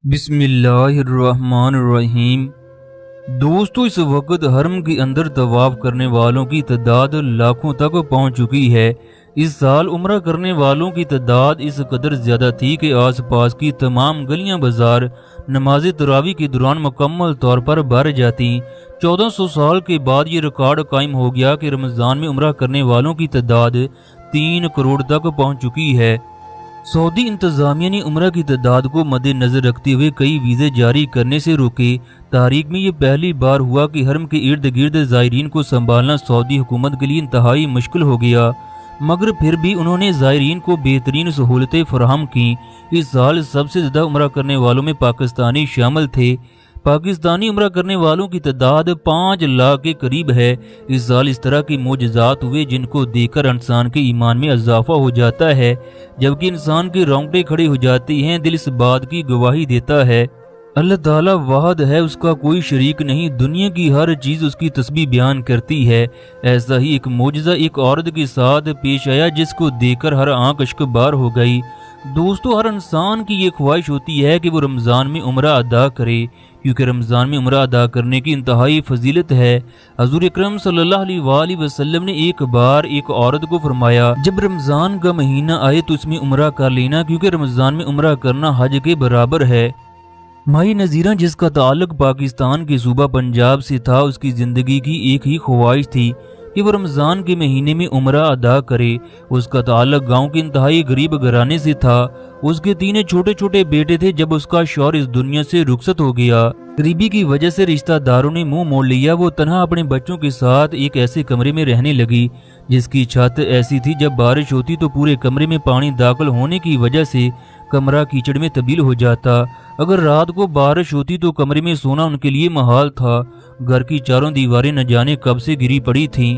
بسم اللہ الرحمن الرحیم۔ دوستو، اس وقت حرم کے اندر طواف کرنے والوں کی تعداد لاکھوں تک پہنچ چکی ہے۔ اس سال عمرہ کرنے والوں کی تعداد اس قدر زیادہ تھی کہ آس پاس کی تمام گلیاں بازار نماز تراویح کے دوران مکمل طور پر بھر جاتی۔ 1400 سال کے بعد یہ ریکارڈ قائم ہو گیا کہ رمضان میں عمرہ کرنے والوں کی تعداد 3 کروڑ تک پہنچ چکی ہے۔ سعودی انتظامیہ نے عمرہ کی تعداد کو مد نظر رکھتے ہوئے کئی ویزے جاری کرنے سے روکے۔ تاریخ میں یہ پہلی بار ہوا کہ حرم کے ارد گرد زائرین کو سنبھالنا سعودی حکومت کے لیے انتہائی مشکل ہو گیا، مگر پھر بھی انہوں نے زائرین کو بہترین سہولتیں فراہم کیں۔ اس سال سب سے زیادہ عمرہ کرنے والوں میں پاکستانی شامل تھے۔ پاکستانی عمرہ کرنے والوں کی تعداد 5 لاکھ کے قریب ہے۔ اس سال اس طرح کے معجزات ہوئے جن کو دیکھ کر انسان کے ایمان میں اضافہ ہو جاتا ہے، جبکہ انسان کے رونگٹے کھڑے ہو جاتی ہیں۔ دل اس بات کی گواہی دیتا ہے اللہ تعالیٰ واحد ہے، اس کا کوئی شریک نہیں، دنیا کی ہر چیز اس کی تسبیح بیان کرتی ہے۔ ایسا ہی ایک معجزہ ایک عورت کے ساتھ پیش آیا جس کو دیکھ کر ہر آنکھ اشک بار ہو گئی۔ دوستو، ہر انسان کی یہ خواہش ہوتی ہے کہ وہ رمضان میں عمرہ ادا کرے، کیونکہ رمضان میں عمرہ ادا کرنے کی انتہائی فضیلت ہے۔ حضور اکرم صلی اللہ علیہ وآلہ وسلم نے ایک بار ایک عورت کو فرمایا، جب رمضان کا مہینہ آئے تو اس میں عمرہ کر لینا، کیونکہ رمضان میں عمرہ کرنا حج کے برابر ہے۔ مائی نذیرہ، جس کا تعلق پاکستان کے صوبہ پنجاب سے تھا، اس کی زندگی کی ایک ہی خواہش تھی کہ وہ رمضان کے مہینے میں عمرہ ادا کرے۔ اس کا تعلق گاؤں کے انتہائی غریب گھرانے سے تھا۔ اس کے 3 چھوٹے چھوٹے بیٹے تھے جب اس کا شوہر اس دنیا سے رخصت ہو گیا۔ غریبی کی وجہ سے رشتہ داروں نے منہ موڑ لیا۔ وہ تنہا اپنے بچوں کے ساتھ ایک ایسے کمرے میں رہنے لگی جس کی چھت ایسی تھی جب بارش ہوتی تو پورے کمرے میں پانی داخل ہونے کی وجہ سے کمرہ کیچڑ میں تبدیل ہو جاتا۔ اگر رات کو بارش ہوتی تو کمرے میں سونا ان کے لیے محال تھا۔ گھر کی چاروں دیواریں نہ جانے کب سے گری پڑی تھیں،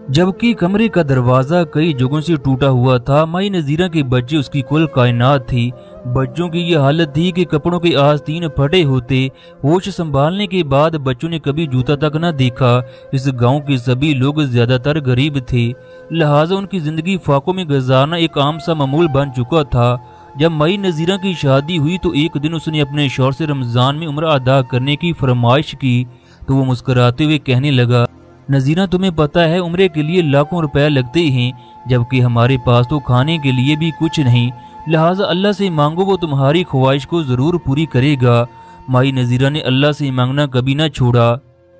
جبکہ کمرے کا دروازہ کئی جگہوں سے ٹوٹا ہوا تھا۔ مائی نذیرہ کے بچے اس کی کل کائنات تھی۔ بچوں کی یہ حالت تھی کہ کپڑوں کے آستین پھٹے ہوتے۔ ہوش سنبھالنے کے بعد بچوں نے کبھی جوتا تک نہ دیکھا۔ اس گاؤں کے سبھی لوگ زیادہ تر غریب تھے، لہٰذا ان کی زندگی فاقوں میں گزارنا ایک عام سا معمول بن چکا تھا۔ جب مائی نذیرہ کی شادی ہوئی تو ایک دن اس نے اپنے شوہر سے رمضان میں عمرہ ادا کرنے کی فرمائش کی تو وہ مسکراتے ہوئے کہنے لگا، نذیرہ، تمہیں پتہ ہے عمرے کے لیے لاکھوں روپے لگتے ہیں، جبکہ ہمارے پاس تو کھانے کے لیے بھی کچھ نہیں، لہٰذا اللہ سے مانگو، وہ تمہاری خواہش کو ضرور پوری کرے گا۔ مائی نذیرہ نے اللہ سے مانگنا کبھی نہ چھوڑا۔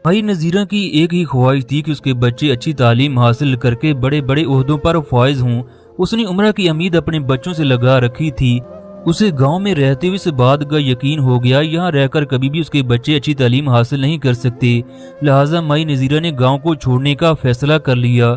مائی نذیرہ کی ایک ہی خواہش تھی کہ اس کے بچے اچھی تعلیم حاصل کر کے بڑے بڑے عہدوں پر فائز ہوں۔ اس نے عمرہ کی امید اپنے بچوں سے لگا رکھی تھی۔ اسے گاؤں میں رہتے ہوئے اس بات کا یقین ہو گیا، یہاں رہ کر کبھی بھی اس کے بچے اچھی تعلیم حاصل نہیں کر سکتے، لہٰذا مائی نذیرہ نے گاؤں کو چھوڑنے کا فیصلہ کر لیا۔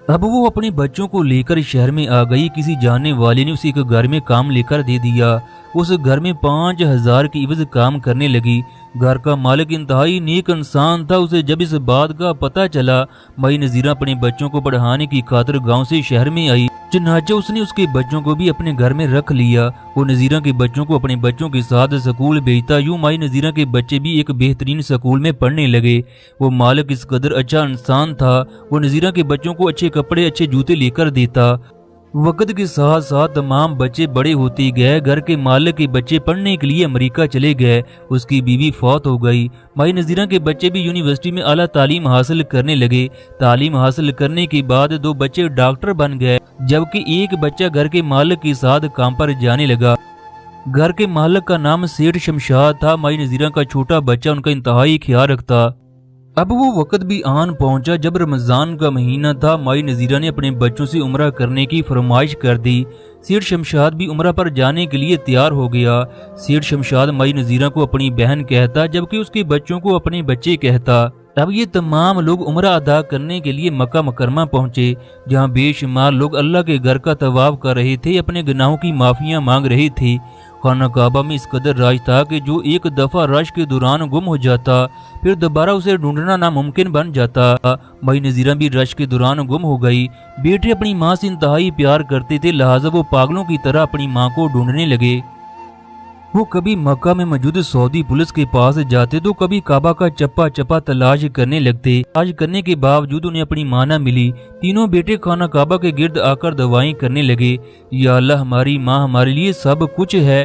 اب وہ اپنے بچوں کو لے کر شہر میں آ گئی۔ کسی جاننے والے نے اسے ایک گھر میں کام لے کر دے دیا۔ اس گھر میں 5000 کی عوض کام کرنے لگی۔ گھر کا مالک انتہائی نیک انسان تھا۔ اسے جب اس بات کا پتہ چلا، مائی نذیرہ اپنے بچوں کو پڑھانے کی خاطر گاؤں سے شہر میں آئی، چنانچہ اس نے اس کے بچوں کو بھی اپنے گھر میں رکھ لیا۔ وہ نذیرہ کے بچوں کو اپنے بچوں کے ساتھ سکول بھیجتا، یوں مائی نذیرہ کے بچے بھی ایک بہترین سکول میں پڑھنے لگے۔ وہ مالک اس قدر اچھا انسان تھا، وہ نذیرہ کے بچوں کو اچھے کپڑے اچھے جوتے لے کر دیتا۔ وقت کے ساتھ ساتھ تمام بچے بڑے ہوتے گئے۔ گھر کے مالک کے بچے پڑھنے کے لیے امریکہ چلے گئے، اس کی بیوی فوت ہو گئی۔ مائی نذیرہ کے بچے بھی یونیورسٹی میں اعلیٰ تعلیم حاصل کرنے لگے۔ تعلیم حاصل کرنے کے بعد 2 بچے ڈاکٹر بن گئے، جبکہ ایک بچہ گھر کے مالک کے ساتھ کام پر جانے لگا۔ گھر کے مالک کا نام سیٹھ شمشاد تھا۔ مائی نذیرہ کا چھوٹا بچہ ان کا انتہائی خیال رکھتا۔ اب وہ وقت بھی آن پہنچا جب رمضان کا مہینہ تھا۔ مائی نذیرہ نے اپنے بچوں سے عمرہ کرنے کی فرمائش کر دی۔ سیٹھ شمشاد بھی عمرہ پر جانے کے لیے تیار ہو گیا۔ سیٹھ شمشاد مائی نذیرہ کو اپنی بہن کہتا، جبکہ اس کے بچوں کو اپنے بچے کہتا۔ اب یہ تمام لوگ عمرہ ادا کرنے کے لیے مکہ مکرمہ پہنچے، جہاں بے شمار لوگ اللہ کے گھر کا طواف کر رہے تھے، اپنے گناہوں کی معافیاں مانگ رہے تھے۔ خانہ کعبہ میں اس قدر راج تھا کہ جو ایک دفعہ رش کے دوران گم ہو جاتا، پھر دوبارہ اسے ڈھونڈنا ناممکن بن جاتا۔ مائی نذیرہ بھی رش کے دوران گم ہو گئی۔ بیٹے اپنی ماں سے انتہائی پیار کرتے تھے، لہٰذا وہ پاگلوں کی طرح اپنی ماں کو ڈھونڈنے لگے۔ وہ کبھی مکہ میں موجود سعودی پولیس کے پاس جاتے تو کبھی کعبہ کا چپا چپا تلاش کرنے لگتے۔ تلاش کرنے کے باوجود انہیں اپنی ماں نہ ملی۔ تینوں بیٹے خانہ کعبہ کے گرد آ کر دعائیں کرنے لگے، یا اللہ، ہماری ماں ہمارے لیے سب کچھ ہے۔